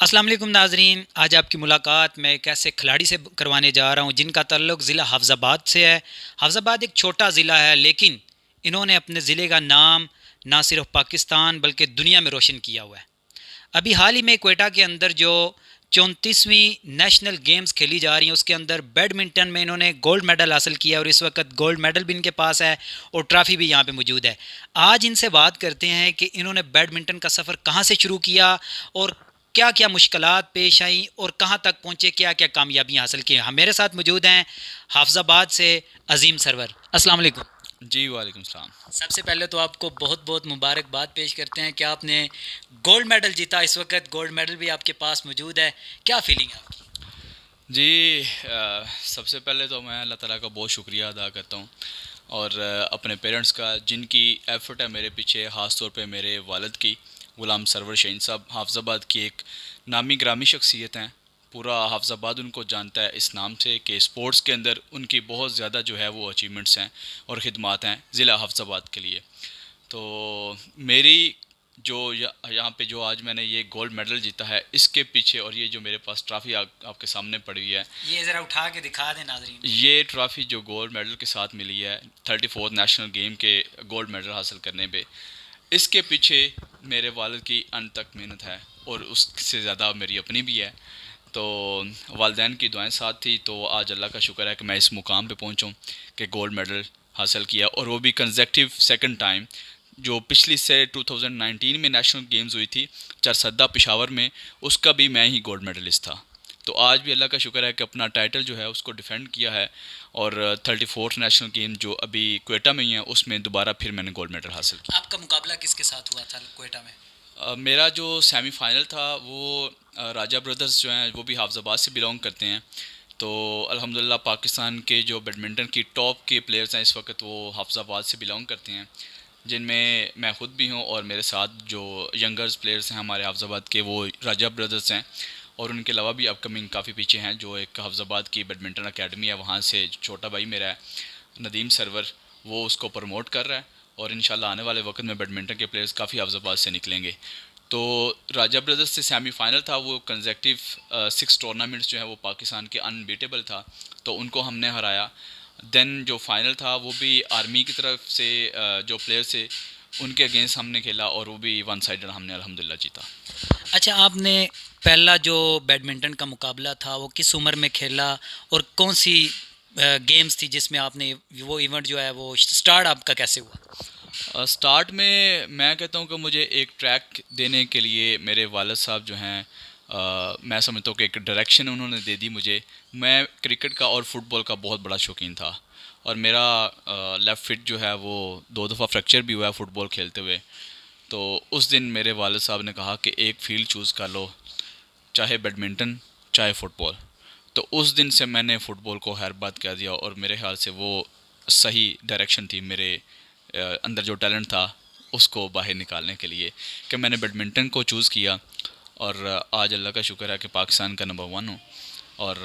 अस्सलाम वालेकुम नाजरीन। आज आपकी मुलाकात मैं एक ऐसे खिलाड़ी से करवाने जा रहा हूँ जिनका ताल्लुक़ ज़िला हाफ़ज़ाबाद से है। हाफ़ज़ाबाद एक छोटा ज़िला है, लेकिन इन्होंने अपने ज़िले का नाम ना सिर्फ पाकिस्तान बल्कि दुनिया में रोशन किया हुआ है। अभी हाल ही में क्वेटा के अंदर जो 34वीं नेशनल गेम्स खेली जा रही हैं, उसके अंदर बैडमिंटन में इन्होंने गोल्ड मेडल हासिल किया और इस वक्त गोल्ड मेडल भी इनके पास है और ट्रॉफ़ी भी यहाँ पे मौजूद है। आज इनसे बात करते हैं कि इन्होंने बैडमिंटन का सफ़र कहाँ से शुरू किया और क्या क्या मुश्किलात पेश आई और कहाँ तक पहुँचे, क्या क्या कामयाबियाँ हासिल की। हम मेरे साथ मौजूद हैं हाफजाबाद से अजीम सरवर। अस्सलाम वालेकुम। जी, वालेकुम सलाम। सबसे पहले तो आपको बहुत बहुत मुबारकबाद पेश करते हैं कि आपने गोल्ड मेडल जीता। इस वक्त गोल्ड मेडल भी आपके पास मौजूद है, क्या फीलिंग है आपकी? जी, सबसे पहले तो मैं अल्लाह ताला का बहुत शुक्रिया अदा करता हूँ और अपने पेरेंट्स का जिनकी एफ़र्ट है मेरे पीछे, ख़ास तौर पे मेरे वालिद की। ग़ुलाम सरवर शहीन साहब हाफ़ज़ाबाद की एक नामी ग्रामी शख्सियत हैं। पूरा हाफ़ज़ाबाद उनको जानता है इस नाम से कि स्पोर्ट्स के अंदर उनकी बहुत ज़्यादा जो है वो अचीवमेंट्स हैं और ख़िदमात हैं ज़िला हाफ़ज़ाबाद के लिए। तो मेरी जो यहाँ पे जो आज मैंने ये गोल्ड मेडल जीता है, इसके पीछे और ये जो मेरे पास ट्रॉफ़ी आपके सामने पड़ी हुई है, ये ज़रा उठा के दिखा दें नाजरीन को। ये ट्रॉफ़ी जो गोल्ड मेडल के साथ मिली है 34th नेशनल गेम के गोल्ड मेडल हासिल करने पे, इसके पीछे मेरे वालिद की अंत तक मेहनत है और उससे ज़्यादा मेरी अपनी भी है। तो वालिदैन की दुआएं साथ थी, तो आज अल्लाह का शुक्र है कि मैं इस मुकाम पे पहुंचूं कि गोल्ड मेडल हासिल किया, और वो भी कंसेक्टिव सेकंड टाइम। जो पिछली से 2019 में नेशनल गेम्स हुई थी चरसद्दा पेशावर में, उसका भी मैं ही गोल्ड मेडलिस्ट था। तो आज भी अल्लाह का शुक्र है कि अपना टाइटल जो है उसको डिफेंड किया है, और 34th नेशनल गेम जो अभी क्वेटा में ही है उसमें दोबारा फिर मैंने गोल्ड मेडल हासिल किया। आपका मुकाबला किसके साथ हुआ था क्वेटा में? मेरा जो सेमीफाइनल था वो राजा ब्रदर्स जो हैं वो भी हाफ़ज़ाबाद से बिलोंग करते हैं। तो अल्हम्दुलिल्लाह पाकिस्तान के जो बैडमिंटन की टॉप के प्लेयर्स हैं इस वक्त वो हाफ़ज़ाबाद से बिलोंग करते हैं, जिनमें मैं ख़ुद भी हूँ, और मेरे साथ जो यंगर्स प्लेयर्स हैं हमारे हाफ़ज़ाबाद के वो राजा ब्रदर्स हैं। और उनके अलावा भी अपकमिंग काफ़ी पीछे हैं, जो एक हाफ़ज़ाबाद की बैडमिंटन अकेडमी है वहाँ से छोटा भाई मेरा है नदीम सरवर, वो उसको प्रमोट कर रहा है, और इंशाल्लाह आने वाले वक्त में बैडमिंटन के प्लेयर्स काफ़ी हाफ़ज़ाबाद से निकलेंगे। तो राजा ब्रदर्स से सेमीफाइनल था, वो कंसेक्टिव 6 टूर्नामेंट्स जो है वो पाकिस्तान के अनबीटेबल था, तो उनको हमने हराया। देन जो फाइनल था वो भी आर्मी की तरफ से जो प्लेयर्स थे उनके अगेंस्ट हमने खेला, और वो भी वन साइडेड हमने अल्हम्दुलिल्लाह जीता। अच्छा, आपने पहला जो बैडमिंटन का मुकाबला था वो किस उम्र में खेला और कौन सी गेम्स थी जिसमें आपने वो इवेंट जो है वो स्टार्ट आपका कैसे हुआ? स्टार्ट में मैं कहता हूँ कि मुझे एक ट्रैक देने के लिए मेरे वालिद साहब जो हैं, मैं समझता हूँ कि एक डायरेक्शन उन्होंने दे दी मुझे। मैं क्रिकेट का और फुटबॉल का बहुत बड़ा शौकीन था, और मेरा लेफ़्ट फिट जो है वो 2 दफ़ा फ्रैक्चर भी हुआ है फुटबॉल खेलते हुए। तो उस दिन मेरे वालिद साहब ने कहा कि एक फ़ील्ड चूज़ कर लो, चाहे बैडमिंटन चाहे फ़ुटबॉल। तो उस दिन से मैंने फ़ुटबॉल को खैर बात कर दिया, और मेरे ख्याल से वो सही डायरेक्शन थी मेरे अंदर जो टैलेंट था उसको बाहर निकालने के लिए, कि मैंने बैडमिंटन को चूज़ किया। और आज अल्लाह का शुक्र है कि पाकिस्तान का नंबर 1 हूँ, और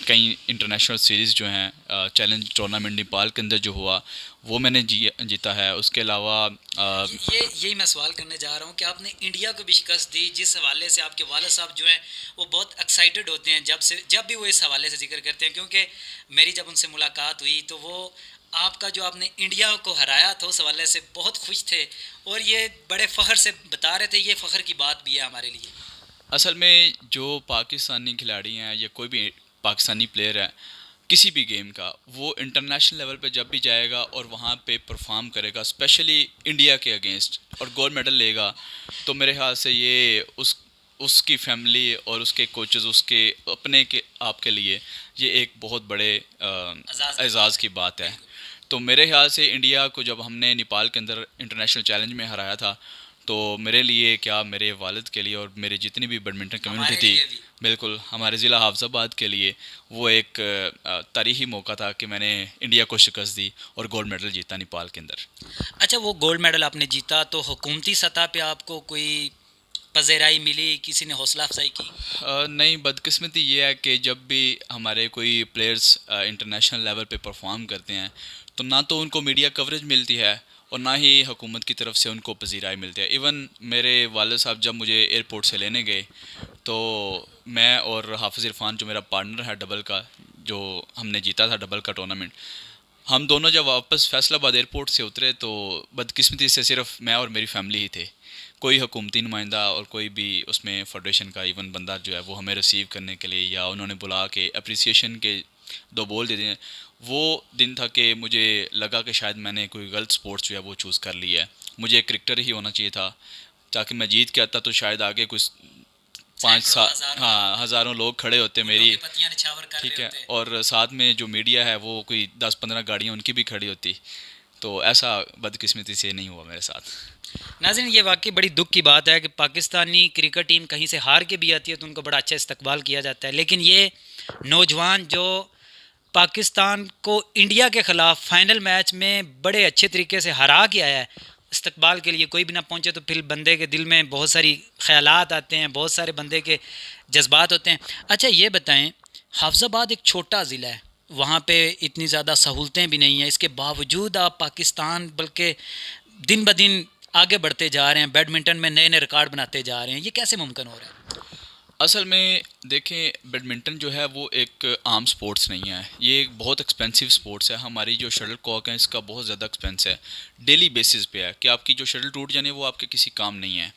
कई इंटरनेशनल सीरीज़ जो हैं, चैलेंज टूर्नामेंट नेपाल के अंदर जो हुआ वो मैंने जीता है। उसके अलावा ये यही मैं सवाल करने जा रहा हूँ कि आपने इंडिया को भी शिकस्त दी, जिस हवाले से आपके वाला साहब जो हैं वो बहुत एक्साइटेड होते हैं जब भी वो इस हवाले से जिक्र करते हैं, क्योंकि मेरी जब उनसे मुलाकात हुई तो वो आपका जो आपने इंडिया को हराया था उस हवाले से बहुत खुश थे और ये बड़े फ़ख्र से बता रहे थे। ये फ़ख्र की बात भी है हमारे लिए। असल में जो पाकिस्तानी खिलाड़ी हैं या कोई भी पाकिस्तानी प्लेयर है किसी भी गेम का, वो इंटरनेशनल लेवल पे जब भी जाएगा और वहाँ पे परफॉर्म करेगा स्पेशली इंडिया के अगेंस्ट और गोल्ड मेडल लेगा, तो मेरे ख्याल से ये उसकी फैमिली और उसके कोचेस उसके अपने के आपके लिए ये एक बहुत बड़े एजाज़ की बात है। तो मेरे ख्याल से इंडिया को जब हमने नेपाल के अंदर इंटरनेशनल चैलेंज में हराया था, तो मेरे लिए क्या, मेरे वालिद के लिए और मेरी जितनी भी बैडमिंटन कम्युनिटी हमारे थी, लिए भी। बिल्कुल हमारे ज़िला हाफ़ज़ाबाद के लिए वो एक तारीख़ी मौका था कि मैंने इंडिया को शिकस्त दी और गोल्ड मेडल जीता नेपाल के अंदर। अच्छा, वो गोल्ड मेडल आपने जीता तो हुकूमती सतह पे आपको कोई पज़ेराई मिली, किसी ने हौसला अफजाई की? नहीं, बदकिस्मती ये है कि जब भी हमारे कोई प्लेयर्स इंटरनेशनल लेवल पे परफॉर्म करते हैं, तो ना तो उनको मीडिया कवरेज मिलती है, और ना ही हुकूमत की तरफ से उनको पजीराई मिलती है। इवन मेरे वालिद साहब जब मुझे एयरपोर्ट से लेने गए, तो मैं और हाफिज़ इरफान जो मेरा पार्टनर है डबल का, जो हमने जीता था डबल का टूर्नामेंट, हम दोनों जब वापस फैसलाबाद एयरपोर्ट से उतरे तो बदकिस्मती से सिर्फ मैं और मेरी फैमिली ही थे। कोई हुकूमती नुमाइंदा और कोई भी उसमें फेडरेशन का इवन बंदा जो है वो हमें रिसीव करने के लिए या उन्होंने बुला के अप्रिसिएशन के दो बोल दे दिए। वो दिन था कि मुझे लगा कि शायद मैंने कोई गलत स्पोर्ट्स जो है वो चूज़ कर लिया है। मुझे क्रिकेटर ही होना चाहिए था, ताकि मैं जीत के आता तो शायद आगे कुछ पाँच सैकड़ों सात, हजारों हाँ, हज़ारों लोग खड़े होते फूलों की मेरी। पत्तियां निछावर कर ठीक रहे है, होते। और साथ में जो मीडिया है वो कोई 10-15 गाड़ियाँ उनकी भी खड़ी होती। तो ऐसा बदकिस्मती से नहीं हुआ मेरे साथ। नाज़रीन, ये वाकई बड़ी दुख की बात है कि पाकिस्तानी क्रिकेट टीम कहीं से हार के भी आती है तो उनको बड़ा अच्छा इस्तकबाल किया जाता है, लेकिन ये नौजवान जो पाकिस्तान को इंडिया के ख़िलाफ़ फ़ाइनल मैच में बड़े अच्छे तरीके से हरा के आया है, इस्तकबाल के लिए कोई भी ना पहुंचे तो फिर बंदे के दिल में बहुत सारी ख्यालात आते हैं, बहुत सारे बंदे के जज्बात होते हैं। अच्छा ये बताएं, हाफिज़ाबाद एक छोटा ज़िला है, वहाँ पे इतनी ज़्यादा सहूलतें भी नहीं हैं, इसके बावजूद आप पाकिस्तान बल्कि दिन ब दिन आगे बढ़ते जा रहे हैं, बैडमिंटन में नए नए रिकॉर्ड बनाते जा रहे हैं, ये कैसे मुमकिन हो रहा है? असल में देखें, बैडमिंटन जो है वो एक आम स्पोर्ट्स नहीं है, ये एक बहुत एक्सपेंसिव स्पोर्ट्स है। हमारी जो शटल कॉक है इसका बहुत ज़्यादा एक्सपेंस है, डेली बेसिस पे है कि आपकी जो शटल टूट जाने वो आपके किसी काम नहीं है।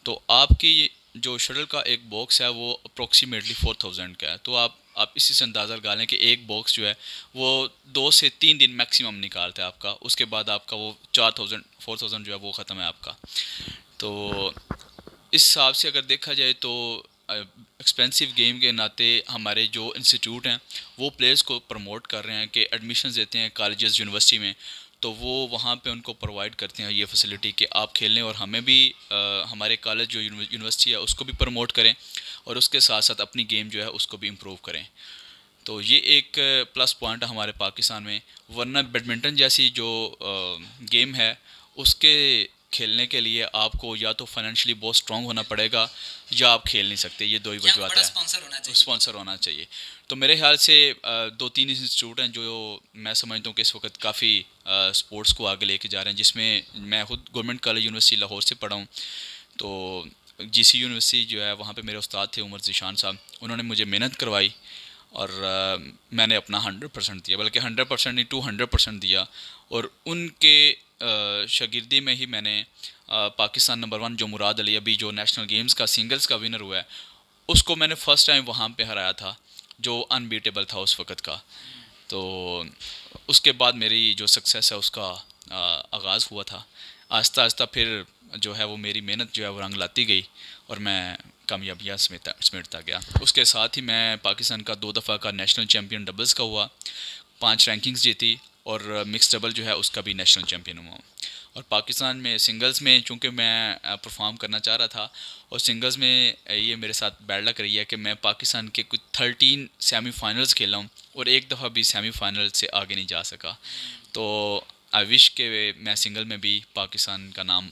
तो आपकी जो शटल का एक बॉक्स है वो अप्रोक्सीमेटली 4000 का है। तो आप इसी से अंदाज़ा लगा लें कि एक बॉक्स जो है वो 2 से 3 दिन मैक्सिमम निकालता है आपका, उसके बाद आपका वो 4000 जो है वो ख़त्म है आपका। तो इस हिसाब से अगर देखा जाए तो एक्सपेंसिव गेम के नाते हमारे जो इंस्टीट्यूट हैं वो प्लेयर्स को प्रमोट कर रहे हैं कि एडमिशन्स देते हैं कॉलेजेस यूनिवर्सिटी में, तो वो वहाँ पे उनको प्रोवाइड करते हैं ये फैसिलिटी कि आप खेलें, और हमें भी हमारे कॉलेज जो यूनिवर्सिटी है उसको भी प्रमोट करें और उसके साथ साथ अपनी गेम जो है उसको भी इम्प्रूव करें। तो ये एक प्लस पॉइंट है हमारे पाकिस्तान में। वरना बैडमिंटन जैसी जो गेम है उसके खेलने के लिए आपको या तो फाइनेंशियली बहुत स्ट्रांग होना पड़ेगा या आप खेल नहीं सकते, ये दो ही या वजूहत बड़ा है। स्पॉन्सर होना चाहिए। स्पॉन्सर होना चाहिए। तो मेरे ख्याल से 2-3 इंस्टीट्यूट हैं जो मैं समझता हूँ कि इस वक्त काफ़ी स्पोर्ट्स को आगे लेके जा रहे हैं, जिसमें मैं खुद गवर्नमेंट कॉलेज यूनिवर्सिटी लाहौर से पढ़ा हूँ। तो जीसी यूनिवर्सिटी जो है वहाँ पे मेरे उस्ताद थे उमर ज़ीशान साहब, उन्होंने मुझे मेहनत करवाई और मैंने अपना 100% दिया, बल्कि 100% नहीं 200% दिया। और उनके शागिर्दी में ही मैंने पाकिस्तान नंबर 1 जो मुराद अली अभी जो नेशनल गेम्स का सिंगल्स का विनर हुआ है, उसको मैंने फ़र्स्ट टाइम वहाँ पे हराया था, जो अनबीटेबल था उस वक़्त का। तो उसके बाद मेरी जो सक्सेस है उसका आगाज़ हुआ था। आहिस्ता आहिस्ता फिर जो है वो मेरी मेहनत जो है वो रंग लाती गई और मैं कामयाबियाँ समेटता गया। उसके साथ ही मैं पाकिस्तान का 2 दफ़ा का नेशनल चैम्पियन डबल्स का हुआ, 5 रैंकिंग्स जीती, और मिक्स डबल जो है उसका भी नेशनल चैम्पियन हुआ। और पाकिस्तान में सिंगल्स में चूँकि मैं परफॉर्म करना चाह रहा था, और सिंगल्स में ये मेरे साथ बैड लक रही है कि मैं पाकिस्तान के कुछ 13 सेमीफाइनल्स खेला हूँ और एक दफ़ा भी सेमीफाइनल से आगे नहीं जा सका। तो आई विश के मैं सिंगल में भी पाकिस्तान का नाम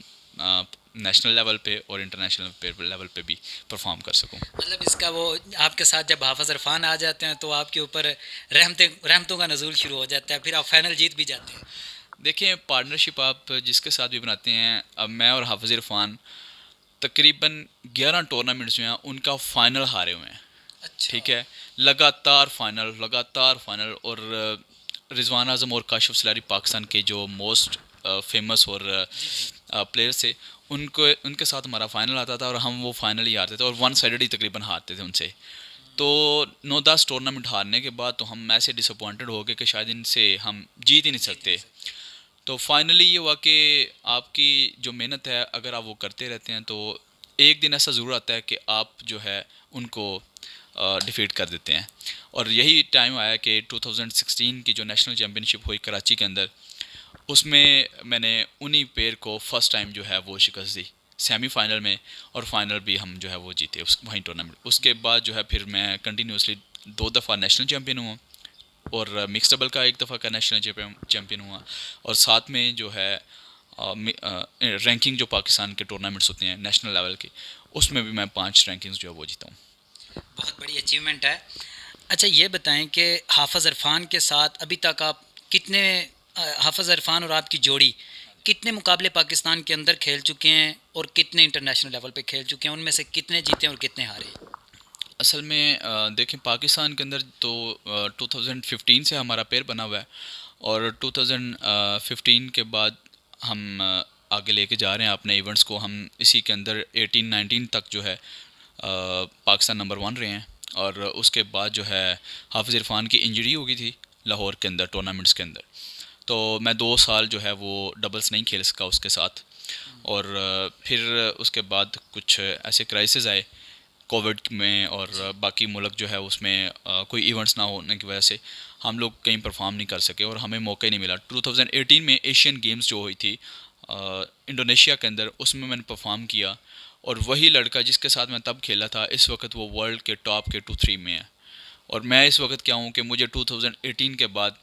नेशनल लेवल पे और इंटरनेशनल लेवल पे भी परफॉर्म कर सकूं। मतलब इसका वो आपके साथ जब हाफिज़ इरफान आ जाते हैं तो आपके ऊपर रहमतों का नज़ूल शुरू हो जाता है, फिर आप फाइनल जीत भी जाते हैं। देखिए, पार्टनरशिप आप जिसके साथ भी बनाते हैं, अब मैं और हाफिज़ इरफान तकरीबन 11 टूर्नामेंट्स जो हैं उनका फ़ाइनल हारे हुए हैं। अच्छा। ठीक है, लगातार फाइनल। और रिजवान आज़म और काशिफ सलारी पाकिस्तान के जो मोस्ट फेमस और जी जी। प्लेयर्स थे, उनको उनके साथ हमारा फ़ाइनल आता था और हम वो फाइनल ही हारते थे और वन साइडेड ही तकरीबन हारते थे उनसे। तो 9-10 टूर्नामेंट हारने के बाद तो हम ऐसे डिसअपॉइंटेड हो गए कि शायद इनसे हम जीत ही नहीं सकते। तो फाइनली ये हुआ कि आपकी जो मेहनत है अगर आप वो करते रहते हैं तो एक दिन ऐसा ज़रूर आता है कि आप जो है उनको डिफीट कर देते हैं। और यही टाइम आया कि 2016 की जो नेशनल चैम्पियनशिप हुई कराची के अंदर, उसमें मैंने उन्हीं पेयर को फ़र्स्ट टाइम जो है वो शिकस्त दी सेमीफाइनल में, और फाइनल भी हम जो है वो जीते उस वहीं टूर्नामेंट। उसके बाद जो है फिर मैं कंटिन्यूसली 2 दफ़ा नेशनल चैम्पियन हुआ और मिक्स डबल का 1 दफ़ा का नेशनल चैम्पियन हुआ, और साथ में जो है रैंकिंग जो पाकिस्तान के टूर्नामेंट्स होते हैं नेशनल लेवल के, उसमें भी मैं 5 रैंकिंग्स जो है वो जीता हूँ। बहुत बड़ी अचीवमेंट है। अच्छा ये बताएं कि हाफिज़ इरफान के साथ अभी तक आप कितने हाफिज़ इरफान और आपकी जोड़ी कितने मुकाबले पाकिस्तान के अंदर खेल चुके हैं और कितने इंटरनेशनल लेवल पे खेल चुके हैं, उनमें से कितने जीते और कितने हारे? असल में देखें पाकिस्तान के अंदर तो 2015 से हमारा पेयर बना हुआ है, और 2015 के बाद हम आगे लेके जा रहे हैं अपने इवेंट्स को। हम इसी के अंदर 18-19 तक जो है पाकिस्तान नंबर 1 रहे हैं। और उसके बाद जो है हाफिज़ इरफान की इंजरी हो गई थी लाहौर के अंदर टूर्नामेंट्स के अंदर, तो मैं 2 साल जो है वो डबल्स नहीं खेल सका उसके साथ। और फिर उसके बाद कुछ ऐसे क्राइसिस आए कोविड में, और बाकी मुल्क जो है उसमें कोई इवेंट्स ना होने की वजह से हम लोग कहीं परफॉर्म नहीं कर सके और हमें मौका ही नहीं मिला। 2018 में एशियन गेम्स जो हुई थी इंडोनेशिया के अंदर, उसमें मैंने परफॉर्म किया, और वही लड़का जिसके साथ मैं तब खेला था इस वक्त वो वर्ल्ड के टॉप के 2-3 में है। और मैं इस वक्त क्या हूँ कि मुझे 2018 के बाद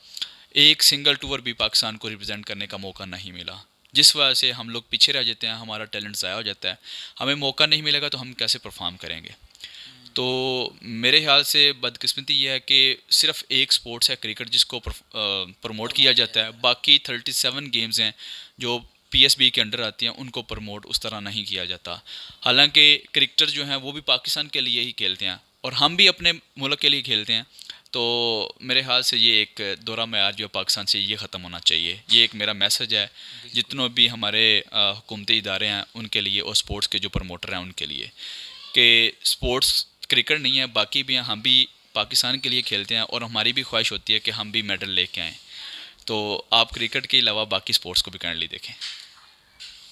एक सिंगल टूर भी पाकिस्तान को रिप्रेजेंट करने का मौका नहीं मिला, जिस वजह से हम लोग पीछे रह जाते हैं, हमारा टैलेंट ज़ाया हो जाता है। हमें मौका नहीं मिलेगा तो हम कैसे परफॉर्म करेंगे? तो मेरे ख्याल से बदकिस्मती ये है कि सिर्फ एक स्पोर्ट्स है क्रिकेट जिसको प्रमोट किया जाता है, बाकी 37 गेम्स हैं जो पीएसबी के अंडर आती हैं, उनको प्रमोट उस तरह नहीं किया जाता। हालांकि क्रिकेटर जो हैं वो भी पाकिस्तान के लिए ही खेलते हैं और हम भी अपने मुल्क के लिए खेलते हैं। तो मेरे ख्याल से ये एक दौरा म्यार जो है पाकिस्तान से ये ख़त्म होना चाहिए। ये एक मेरा मैसेज है जितनों भी हमारे हुकूमती इदारे हैं उनके लिए और स्पोर्ट्स के जो प्रमोटर हैं उनके लिए, कि स्पोर्ट्स क्रिकेट नहीं है, बाकी भी हैं, हम भी पाकिस्तान के लिए खेलते हैं और हमारी भी ख्वाहिश होती है कि हम भी मेडल लेके आएँ। तो आप क्रिकेट के अलावा बाकी स्पोर्ट्स को भी काइंडली देखें।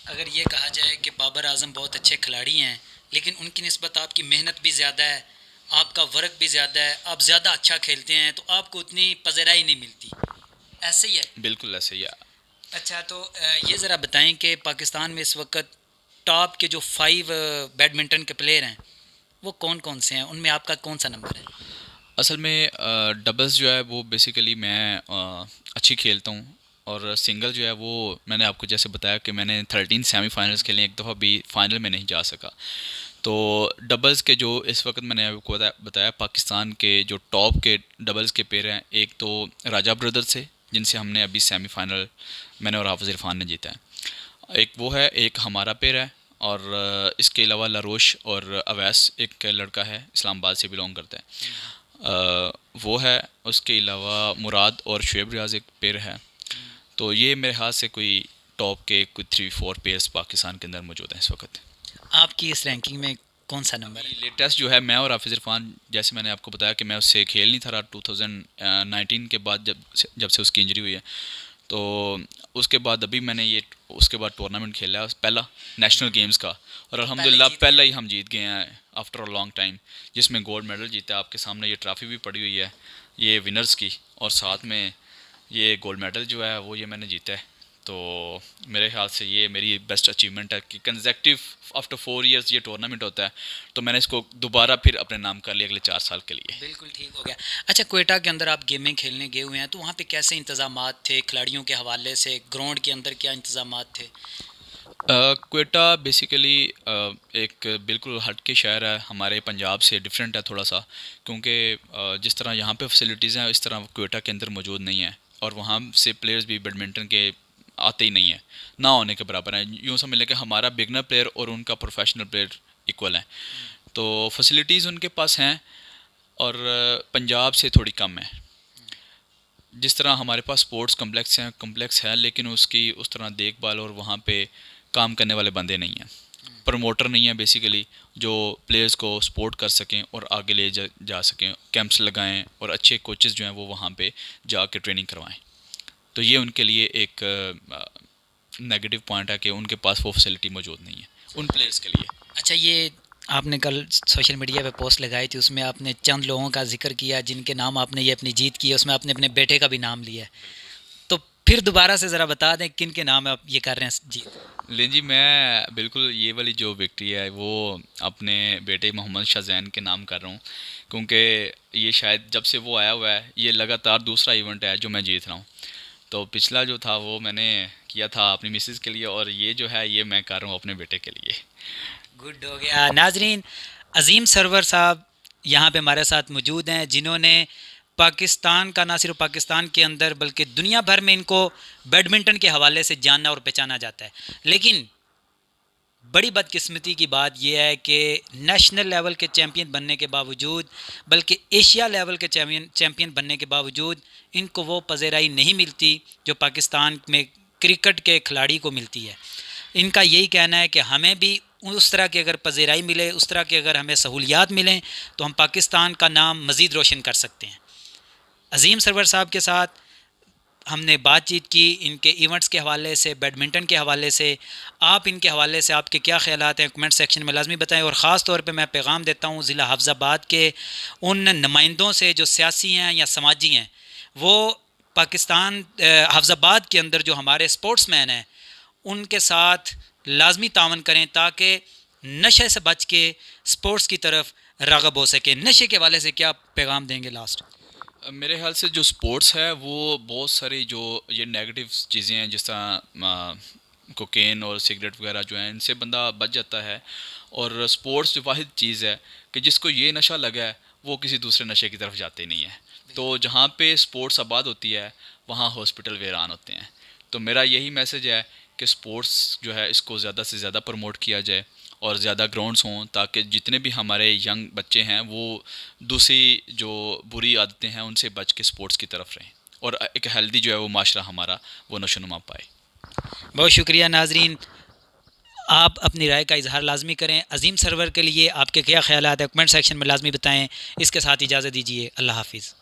अगर ये कहा जाए कि बाबर आजम बहुत अच्छे खिलाड़ी हैं, लेकिन उनकी निस्बत आपकी मेहनत भी ज़्यादा है, आपका वर्क भी ज़्यादा है, आप ज़्यादा अच्छा खेलते हैं, तो आपको उतनी पज़राई नहीं मिलती, ऐसे ही है? बिल्कुल ऐसे ही है। अच्छा, तो ये ज़रा बताएं कि पाकिस्तान में इस वक्त टॉप के जो 5 बैडमिंटन के प्लेयर हैं वो कौन कौन से हैं, उनमें आपका कौन सा नंबर है? असल में डबल्स जो है वो बेसिकली मैं अच्छी खेलता हूँ, और सिंगल जो है वो मैंने आपको जैसे बताया कि मैंने 13 सेमीफाइनल्स खेले, एक दफ़ा भी फाइनल में नहीं जा सका। तो डबल्स के जो इस वक्त मैंने आपको बताया पाकिस्तान के जो टॉप के डबल्स के पेयर हैं, एक तो राजा ब्रदर्स से जिनसे हमने अभी सेमीफाइनल मैंने और हाफिज़ इरफान ने जीता है, एक वो है, एक हमारा पेयर है, और इसके अलावा लरोश और अवैस एक लड़का है इस्लामाबाद से बिलोंग करता है, वो है। उसके अलावा मुराद और शुएब रियाज एक पेयर है। तो ये मेरे हाथ से कोई टॉप के कोई 3-4 पेयर्स पाकिस्तान के अंदर मौजूद हैं इस वक्त। आपकी इस रैंकिंग में कौन सा नंबर है? लेटेस्ट जो है मैं और हाफिज़ इरफान, जैसे मैंने आपको बताया कि मैं उससे खेल नहीं था रहा 2019 के बाद, जब से उसकी इंजरी हुई है। तो उसके बाद अभी मैंने ये उसके बाद टूर्नामेंट खेला है पहला नेशनल गेम्स का, और अल्हम्दुलिल्लाह पहला ही हम जीत गए हैं आफ्टर अ लॉन्ग टाइम, जिसमें गोल्ड मेडल जीता है। आपके सामने ये ट्रॉफ़ी भी पड़ी हुई है, ये विनर्स की, और साथ में ये गोल्ड मेडल जो है वो ये मैंने जीता है। तो मेरे ख्याल से ये मेरी बेस्ट अचीवमेंट है कि कंसेक्टिव आफ्टर 4 इयर्स ये टूर्नामेंट होता है, तो मैंने इसको दोबारा फिर अपने नाम कर लिया अगले 4 साल के लिए। बिल्कुल ठीक हो गया। अच्छा, क्वेटा के अंदर आप गेमें खेलने गए हुए हैं, तो वहाँ पे कैसे इंतज़ामात थे खिलाड़ियों के हवाले से, ग्राउंड के अंदर क्या इंतज़ामात थे? क्वेटा बेसिकली एक बिल्कुल हट के शहर है, हमारे पंजाब से डिफरेंट है थोड़ा सा, क्योंकि जिस तरह यहाँ पे फैसिलिटीज़ हैं इस तरह क्वेटा के अंदर मौजूद नहीं है, और वहाँ से प्लेयर्स भी बैडमिंटन के आते ही नहीं है, ना होने के बराबर है। यूँ समझ लें कि हमारा बिगनर प्लेयर और उनका प्रोफेशनल प्लेयर इक्वल है। तो फैसिलिटीज़ उनके पास हैं, और पंजाब से थोड़ी कम है। जिस तरह हमारे पास स्पोर्ट्स कम्प्लेक्स है, लेकिन उसकी उस तरह देखभाल और वहाँ पे काम करने वाले बंदे नहीं हैं, प्रमोटर नहीं है बेसिकली, जो प्लेयर्स को सपोर्ट कर सकें और आगे ले जा सकें, कैंप्स लगाएं और अच्छे कोचेज़ जो हैं वो वहाँ पे जाके ट्रेनिंग करवाएं। तो ये उनके लिए एक नेगेटिव पॉइंट है कि उनके पास वो फैसिलिटी मौजूद नहीं है उन प्लेयर्स के लिए। अच्छा, ये आपने कल सोशल मीडिया पे पोस्ट लगाई थी, उसमें आपने चंद लोगों का जिक्र किया जिनके नाम आपने ये अपनी जीत की है, उसमें आपने अपने बेटे का भी नाम लिया है, तो फिर दोबारा से ज़रा बता दें किन के नाम आप ये कर रहे हैं जी? लें जी, मैं बिल्कुल ये वाली जो विक्ट्री है वो अपने बेटे मोहम्मद शाज़ैन के नाम कर रहा हूँ, क्योंकि ये शायद जब से वो आया हुआ है ये लगातार दूसरा इवेंट है जो मैं जीत रहा हूँ। तो पिछला जो था वो मैंने किया था अपनी मिसेज़ के लिए, और ये जो है ये मैं कर रहा हूँ अपने बेटे के लिए। गुड हो गया। नाजरीन, अजीम सरवर साहब यहाँ पे हमारे साथ मौजूद हैं, जिन्होंने पाकिस्तान का, ना सिर्फ पाकिस्तान के अंदर बल्कि दुनिया भर में इनको बैडमिंटन के हवाले से जाना और पहचाना जाता है। लेकिन बड़ी बदकिस्मती की बात यह है कि नेशनल लेवल के चैम्पियन बनने के बावजूद, बल्कि एशिया लेवल के चैम्पियन बनने के बावजूद इनको वो पज़ेराई नहीं मिलती जो पाकिस्तान में क्रिकेट के खिलाड़ी को मिलती है। इनका यही कहना है कि हमें भी उस तरह की अगर पज़ेराई मिले, उस तरह की अगर हमें सहूलियात मिलें तो हम पाकिस्तान का नाम मज़ीद रोशन कर सकते हैं। अज़ीम सरवर साहब के साथ हमने बातचीत की इनके इवेंट्स के हवाले से, बैडमिंटन के हवाले से। आप इनके हवाले से आपके क्या ख़यालात हैं कमेंट सेक्शन में लाजमी बताएं। और ख़ास तौर पे मैं पैगाम देता हूँ ज़िला हफ्ज़ाबाद के उन नुमाइंदों से जो सियासी हैं या समाजी हैं, वो पाकिस्तान हफ्ज़ाबाद के अंदर जो हमारे स्पोर्ट्समैन हैं उनके साथ लाजमी तावन करें ताकि नशे से बच के स्पोर्ट्स की तरफ राग़ब हो सके। नशे के हवाले से क्या पैगाम देंगे लास्ट? मेरे ख्याल से जो स्पोर्ट्स है वो बहुत सारी जो ये नेगेटिव चीज़ें हैं, जिस तरह कोकेन और सिगरेट वगैरह जो हैं, इनसे बंदा बच जाता है। और स्पोर्ट्स जो वाहिद चीज़ है कि जिसको ये नशा लगा है वो किसी दूसरे नशे की तरफ जाते नहीं है। तो जहाँ पे स्पोर्ट्स आबाद होती है वहाँ हॉस्पिटल वीरान होते हैं। तो मेरा यही मैसेज है कि स्पोर्ट्स जो है इसको ज़्यादा से ज़्यादा प्रमोट किया जाए और ज़्यादा ग्राउंड्स हों, ताकि जितने भी हमारे यंग बच्चे हैं वो दूसरी जो बुरी आदतें हैं उनसे बच के स्पोर्ट्स की तरफ रहें और एक हेल्दी जो है वो माशरा हमारा वो नशोनुमा पाए। बहुत शुक्रिया नाजरीन, आप अपनी राय का इजहार लाजमी करें। अजीम सरवर के लिए आपके क्या ख्यालात हैं कमेंट सेक्शन में लाजमी बताएं। इसके साथ इजाज़त दीजिए, अल्लाह हाफिज़।